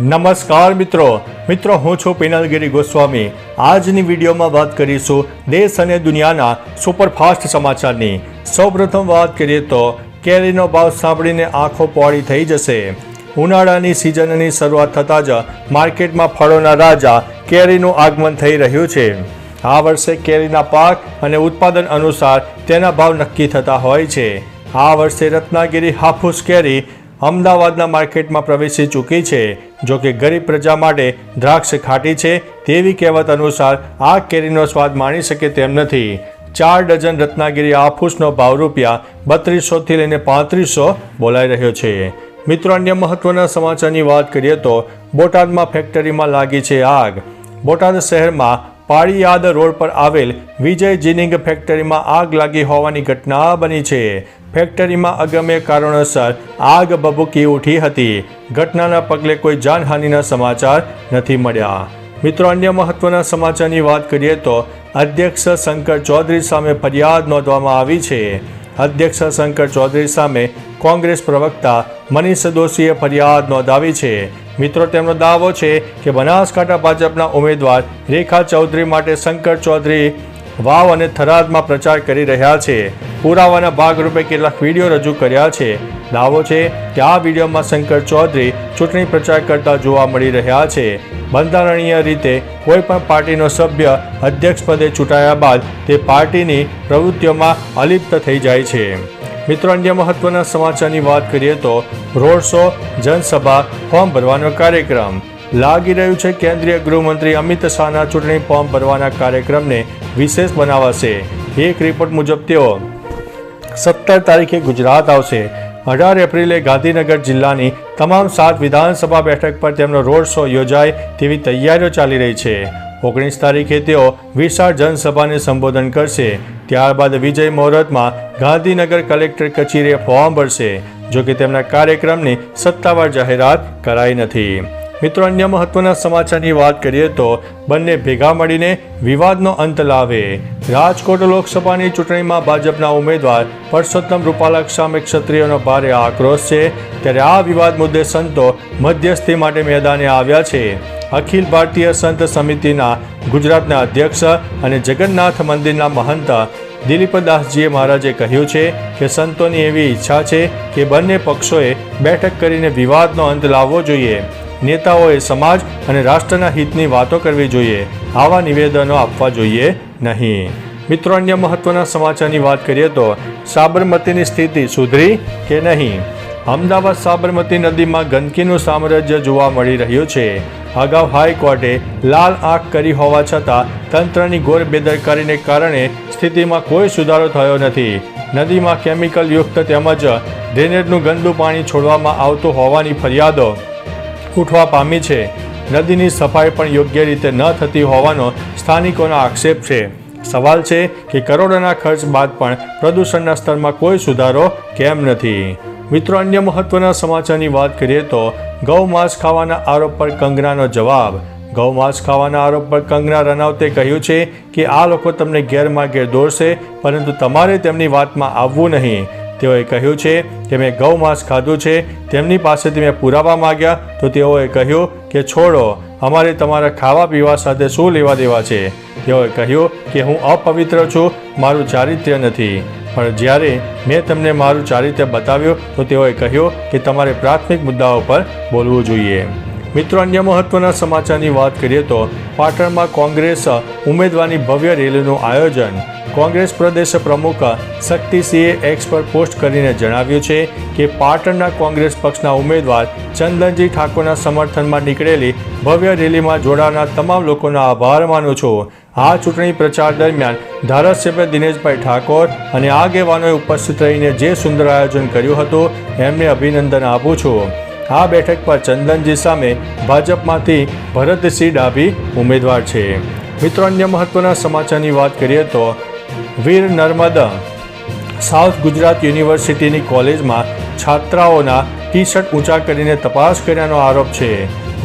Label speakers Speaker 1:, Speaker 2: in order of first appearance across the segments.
Speaker 1: નમસ્કાર મિત્રો હું છું પિનલગીરી ગોસ્વામી। આજની વિડીયોમાં વાત કરીશું દેશ અને દુનિયાના સુપરફાસ્ટ સમાચારની। સૌપ્રથમ વાત કરીએ તો કેરીનો ભાવ સાંભળીને આંખો પહોળી થઈ જશે। ઉનાળાની સિઝનની શરૂઆત થતાં જ માર્કેટમાં ફળોના રાજા કેરીનું આગમન થઈ રહ્યું છે। આ વર્ષે કેરીના પાક અને ઉત્પાદન અનુસાર તેના ભાવ નક્કી થતા હોય છે। આ વર્ષે રત્નાગીરી હાફૂસ કેરી અમદાવાદના માર્કેટમાં પ્રવેશી ચૂકી છે। જો કે ગરીબ પ્રજા માટે દ્રાક્ષ ખાટી છે તેવી કહેવત અનુસાર આ કેરીનો સ્વાદ માણી શકે તેમ નથી। 4 ડઝન રત્નાગીરી હાફૂસનો ભાવ ₹3200 થી લઈને 3500 બોલાઈ રહ્યો છે। મિત્રો, અન્ય મહત્વના સમાચારની વાત કરીએ તો બોટાદમાં ફેક્ટરીમાં લાગી છે આગ। બોટાદ શહેરમાં પાળીયાદ રોડ પર આવેલ વિજય જીનિંગ ફેક્ટરીમાં આગ લાગી હોવાની ઘટના બની છે। ફેક્ટરીમાં અગમ્ય કારણોસર આગ ભભૂકી ઉઠી હતી। ઘટનાના પગલે કોઈ જાનહાનિના સમાચાર નથી મળ્યા। મિત્રો, અન્ય મહત્વના સમાચારની વાત કરીએ તો અધ્યક્ષ શંકર ચૌધરી સામે ફરિયાદ નોંધવામાં આવી છે। અધ્યક્ષ શંકર ચૌધરી સામે કોંગ્રેસ પ્રવક્તા મનીષ દોશીએ ફરિયાદ નોંધાવી છે। મિત્રો, તેમનો દાવો છે કે બનાસકાંઠા ભાજપના ઉમેદવાર રેખા ચૌધરી માટે શંકર ચૌધરી વાવ અને થરાદમાં પ્રચાર કરી રહ્યા છે। પુરાવાના ભાગરૂપે કેટલાક વિડીયો રજૂ કર્યા છે। દાવો છે કે આ વિડીયોમાં શંકર ચૌધરી ચૂંટણી પ્રચાર કરતા જોવા મળી રહ્યા છે। બંધારણીય રીતે કોઈ પણ પાર્ટીનો સભ્ય અધ્યક્ષ પદે ચૂંટાયા બાદ તે પાર્ટીની પ્રવૃત્તિઓમાં અલિપ્ત થઈ જાય છે। મિત્રો, અન્ય મહત્વના સમાચારની વાત કરીએ તો રોડ શો, જનસભા, ફોર્મ ભરવાનો કાર્યક્રમ લાગી રહ્યું છે। કેન્દ્રીય ગૃહમંત્રી અમિત શાહના ચૂંટણી ફોર્મ ભરવાના કાર્યક્રમને વિશેષ બનાવાશે। એક રિપોર્ટ મુજબ તેઓ 17 તારીખે ગુજરાત આવશે। 18 એપ્રિલે ગાંધીનગર જિલ્લાની તમામ 7 વિધાનસભા બેઠક પર તેમનો રોડ શો યોજાય તેવી તૈયારીઓ ચાલી રહી છે। 19 તારીખે તેઓ વિશાળ જનસભાને સંબોધન કરશે। ત્યારબાદ વિજય મુહૂર્તમાં ગાંધીનગર કલેક્ટર કચેરીએ ફોર્મ ભરશે। જોકે તેમના કાર્યક્રમની સત્તાવાર જાહેરાત કરાઈ નથી। મિત્રો, અન્ય મહત્વના સમાચારની વાત કરીએ તો બંને ભેગા મળીને વિવાદનો અંત લાવે। રાજકોટ લોકસભાની ચૂંટણીમાં ભાજપના ઉમેદવાર પરસોત્તમ રૂપાલા સામે ક્ષત્રિયોનો ભારે આક્રોશ છે। ત્યારે આ વિવાદ મુદ્દે સંતો મધ્યસ્થી માટે મેદાને આવ્યા છે। અખિલ ભારતીય સંત સમિતિના ગુજરાતના અધ્યક્ષ અને જગન્નાથ મંદિરના મહંત દિલીપદાસજીએ મહારાજે કહ્યું છે કે સંતોની એવી ઈચ્છા છે કે બંને પક્ષોએ બેઠક કરીને વિવાદનો અંત લાવવો જોઈએ। નેતાઓએ સમાજ અને રાષ્ટ્રના હિતની વાતો કરવી જોઈએ। આવા નિવેદનો આપવા જોઈએ નહીં। મિત્રો, અન્ય મહત્વના સમાચારની વાત કરીએ તો સાબરમતીની સ્થિતિ સુધરી કે નહીં? અમદાવાદ સાબરમતી નદીમાં ગંદકીનું સામ્રાજ્ય જોવા મળી રહ્યું છે। અગાઉ હાઈકોર્ટે લાલ આંખ કરી હોવા છતાં તંત્રની ઘોર બેદરકારીને કારણે સ્થિતિમાં કોઈ સુધારો થયો નથી। નદીમાં કેમિકલયુક્ત તેમજ ડ્રેનેજનું ગંદુ પાણી છોડવામાં આવતું હોવાની ફરિયાદો ઉઠવા પામી છે। નદીની સફાઈ પણ યોગ્ય રીતે ન થતી હોવાનો સ્થાનિકોનો આક્ષેપ છે। સવાલ છે કે કરોડોના ખર્ચ બાદ પણ પ્રદૂષણના સ્તરમાં કોઈ સુધારો કેમ નથી? મિત્રો, અન્ય મહત્વના સમાચારની વાત કરીએ તો ગૌમાંસ ખાવાના આરોપ પર કંગનાનો જવાબ। ગૌમાંસ ખાવાના આરોપ પર કંગના રનૌતે કહ્યું છે કે આ લોકો તમને ગેરમાર્ગે દોરશે, પરંતુ તમારે તેમની વાતમાં આવવું નહીં। તેઓએ કહ્યું છે કે મેં ગૌમાંસ ખાધું છે। તેમની પાસેથી મેં પુરાવા માંગ્યા તો તેઓએ કહ્યું કે છોડો, અમારે તમારા ખાવા પીવા સાથે શું લેવા દેવા છે? તેઓએ કહ્યું કે હું અપવિત્ર છું, મારું ચારિત્ર્ય નથી। પણ જ્યારે મેં તમને મારું ચારિત્ર્ય બતાવ્યું તો તેઓએ કહ્યું કે તમારે પ્રાથમિક મુદ્દાઓ પર બોલવું જોઈએ। મિત્રો, અન્ય મહત્વના સમાચારની વાત કરીએ તો પાટણમાં કોંગ્રેસ ઉમેદવારની ભવ્ય રેલીનું આયોજન। કોંગ્રેસ પ્રદેશ પ્રમુખ શક્તિસિંહે એક્સ પર પોસ્ટ કરીને જણાવ્યું છે કે પાટણના કોંગ્રેસ પક્ષના ઉમેદવાર ચંદનજી ઠાકોરના સમર્થનમાં નીકળેલી ભવ્ય રેલીમાં જોડાનાર તમામ લોકોનો આભાર માનું છું। આ ચૂંટણી પ્રચાર દરમિયાન ધારાસભ્ય દિનેશભાઈ ઠાકોર અને આગેવાનોએ ઉપસ્થિત રહીને જે સુંદર આયોજન કર્યું હતું એમને અભિનંદન આપું છું। આ બેઠક પર ચંદનજી સામે ભાજપમાંથી ભરતસિંહ ડાભી ઉમેદવાર છે। મિત્રો, અન્ય મહત્વના સમાચારની વાત કરીએ તો વીર નર્મદ સાઉથ ગુજરાત યુનિવર્સિટીની કોલેજમાં છાત્રાઓના ટી-શર્ટ ઊંચા કરીને તપાસ કર્યાનો આરોપ છે।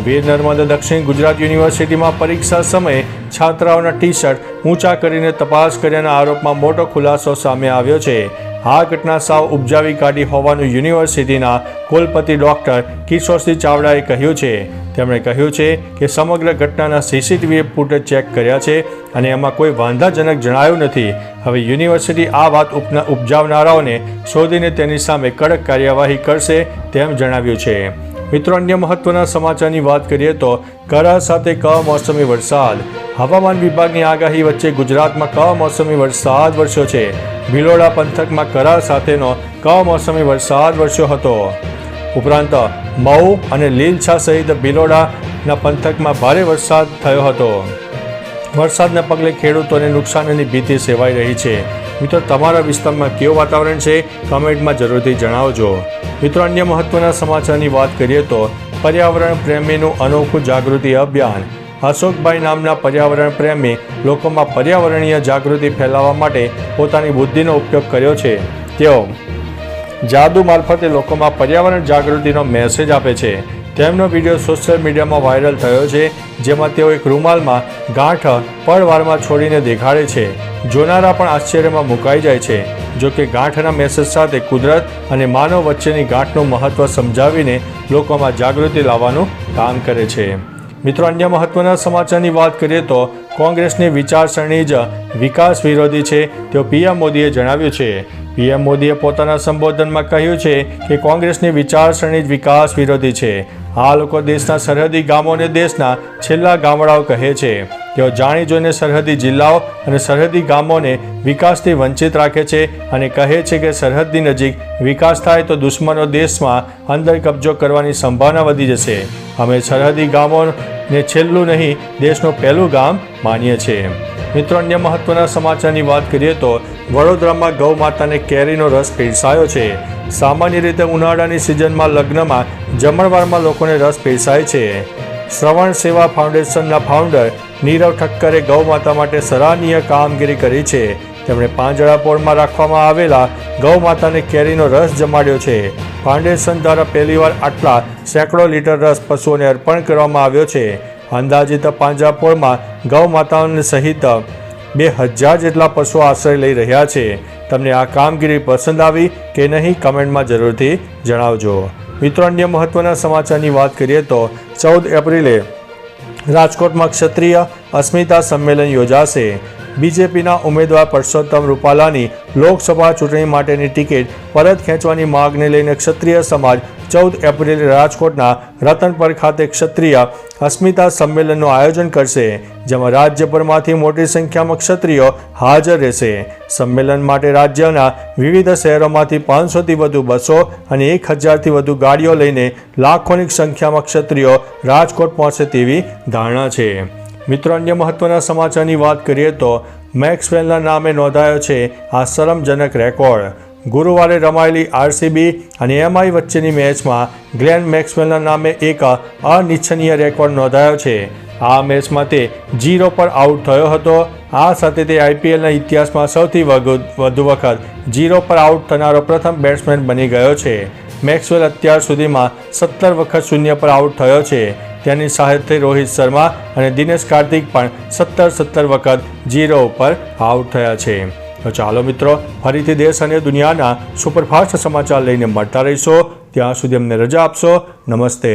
Speaker 1: વીર નર્મદ દક્ષિણ ગુજરાત યુનિવર્સિટીમાં પરીક્ષા સમયે છાત્રાઓના ટી-શર્ટ ઊંચા કરીને તપાસ કર્યાના આરોપમાં મોટો ખુલાસો સામે આવ્યો છે। આ ઘટના સાવ ઉપજાવી કાઢી હોવાનું યુનિવર્સિટીના કુલપતિ ડૉક્ટર કિશોરસિંહ ચાવડાએ કહ્યું છે. તેમણે કહ્યું છે કે સમગ્ર ઘટનાના સીસીટીવી ફૂટેજ ચેક કર્યા છે અને એમાં કોઈ વાંધાજનક જણાયું નથી. હવે યુનિવર્સિટી આ વાત ઉપજાવનારાઓને શોધીને તેની સામે કડક કાર્યવાહી કરશે તેમ જણાવ્યું છે. મિત્રો, અન્ય મહત્વના સમાચારની વાત કરીએ તો કરા સાથે કમોસમી વરસાદ. હવામાન વિભાગની આગાહી વચ્ચે ગુજરાતમાં કમોસમી વરસાદ વરસ્યો છે. ભિલોડા પંથકમાં કરા સાથેનો કમોસમી વરસાદ વરસ્યો હતો. ઉપરાંત મઉ અને લીલછા સહિત ભિલોડાના પંથકમાં ભારે વરસાદ થયો હતો. વરસાદના પગલે ખેડૂતોને નુકસાનની ભીતિ સેવાઈ રહી છે. મિત્રો, તમારા વિસ્તારમાં કેવું વાતાવરણ છે કમેન્ટમાં જરૂરથી જણાવજો. મિત્રો, અન્ય મહત્વના સમાચારની વાત કરીએ તો પર્યાવરણ પ્રેમીનું અનોખું જાગૃતિ અભિયાન. અશોકભાઈ નામના પર્યાવરણ પ્રેમી લોકોમાં પર્યાવરણીય જાગૃતિ ફેલાવવા માટે પોતાની બુદ્ધિનો ઉપયોગ કર્યો છે. તેઓ જાદુ મારફતે લોકોમાં પર્યાવરણ જાગૃતિનો મેસેજ આપે છે. તેમનો વિડીયો સોશિયલ મીડિયામાં વાયરલ થયો છે, જેમાં તેઓ એક રૂમાલમાં ગાંઠ પળવારમાં છોડીને દેખાડે છે. જોનારા પણ આશ્ચર્યમાં મુકાઈ જાય છે. જો કે ગાંઠના મેસેજ સાથે કુદરત અને માનવ વચ્ચેની ગાંઠનું મહત્વ સમજાવીને લોકોમાં જાગૃતિ લાવવાનું કામ કરે છે. મિત્રો, અન્ય મહત્વના સમાચારની વાત કરીએ તો કોંગ્રેસની વિચારસરણી જ વિકાસ વિરોધી છે તેવું પીએમ મોદીએ જણાવ્યું છે. પીએમ મોદીએ પોતાના સંબોધનમાં કહ્યું છે કે કોંગ્રેસની વિચારસરણી જ વિકાસ વિરોધી છે. આ લોકો દેશના સરહદી ગામોને દેશના છેલ્લા ગામડાઓ કહે છે. તેઓ જાણી જોઈને સરહદી જિલ્લાઓ અને સરહદી ગામોને વિકાસથી વંચિત રાખે છે અને કહે છે કે સરહદની નજીક વિકાસ થાય તો દુશ્મનો દેશમાં અંદર કબજો કરવાની સંભાવના વધી જશે. અમે સરહદી ગામોને છેલ્લું નહીં, દેશનું પહેલું ગામ માનીએ છીએ. મિત્રો, અન્ય મહત્વના સમાચારની વાત કરીએ તો વડોદરામાં ગૌ માતાને કેરીનો રસ પીરસાયો છે. સામાન્ય રીતે ઉનાળાની સિઝનમાં લગ્નમાં જમણવારમાં લોકોને રસ પીરસાય છે. શ્રવણ સેવા ફાઉન્ડેશનના ફાઉન્ડર નીરવ ઠક્કરે ગૌ માતા માટે સરાહનીય કામગીરી કરી છે. તેમણે પાંજરાપોળમાં રાખવામાં આવેલા ગૌ માતાને કેરીનો રસ જમાડ્યો છે. ફાઉન્ડેશન દ્વારા પહેલીવાર આટલા સેંકડો લીટર રસ પશુઓને અર્પણ કરવામાં આવ્યો છે. અંદાજિત પાંજરાપોળમાં ગૌ માતાઓને સહિત 2000 જેટલા પશુઓ આશ્રય લઈ રહ્યા છે. તમને આ કામગીરી પસંદ આવી કે નહીં કમેન્ટમાં જરૂરથી જણાવજો. મિત્રો, અન્ય મહત્વના સમાચારની વાત કરીએ તો 14 એપ્રિલે રાજકોટમાં ક્ષત્રિય અસ્મિતા સંમેલન યોજાશે. બીજેપીના ઉમેદવાર પરસોત્તમ રૂપાલાની લોકસભા ચૂંટણી માટેની ટિકિટ પરત ખેંચવાની માગને લઈને ક્ષત્રિય સમાજ 14 એપ્રિલે રાજકોટના રતનપર ખાતે ક્ષત્રિય અસ્મિતા સંમેલનનું આયોજન કરશે, જેમાં રાજ્યભરમાંથી મોટી સંખ્યામાં ક્ષત્રિયો હાજર રહેશે. સંમેલન માટે રાજ્યના વિવિધ શહેરોમાંથી 500થી વધુ બસો અને 1000થી વધુ ગાડીઓ લઈને લાખોની સંખ્યામાં ક્ષત્રિયો રાજકોટ પહોંચે તેવી ધારણા છે. મિત્રો, અન્ય મહત્વના સમાચારની વાત કરીએ તો મેક્સવેલના નામે નોંધાયો છે આ શરમજનક રેકોર્ડ. ગુરુવારે રમાયેલી આરસીબી અને એમઆઈ વચ્ચેની મેચમાં ગ્લેન મેક્સવેલના નામે એક અનિચ્છનીય રેકોર્ડ નોંધાયો છે. આ મેચમાં તે 0 પર આઉટ થયો હતો. આ સાથે તે આઈપીએલના ઇતિહાસમાં સૌથી વધુ વખત 0 પર આઉટ થનારો પ્રથમ બેટ્સમેન બની ગયો છે. મેક્સવેલ અત્યાર સુધીમાં 17 વખત 0 પર આઉટ થયો છે. તેની સાથે રોહિત શર્મા અને દિનેશ કાર્તિક પણ 17 વખત 0 ઉપર આઉટ થયા છે. તો ચાલો મિત્રો, ફરીથી દેશ અને દુનિયાના સુપરફાસ્ટ સમાચાર લઈને મળતા રહીશો. ત્યાં સુધી અમને રજા આપશો. નમસ્તે.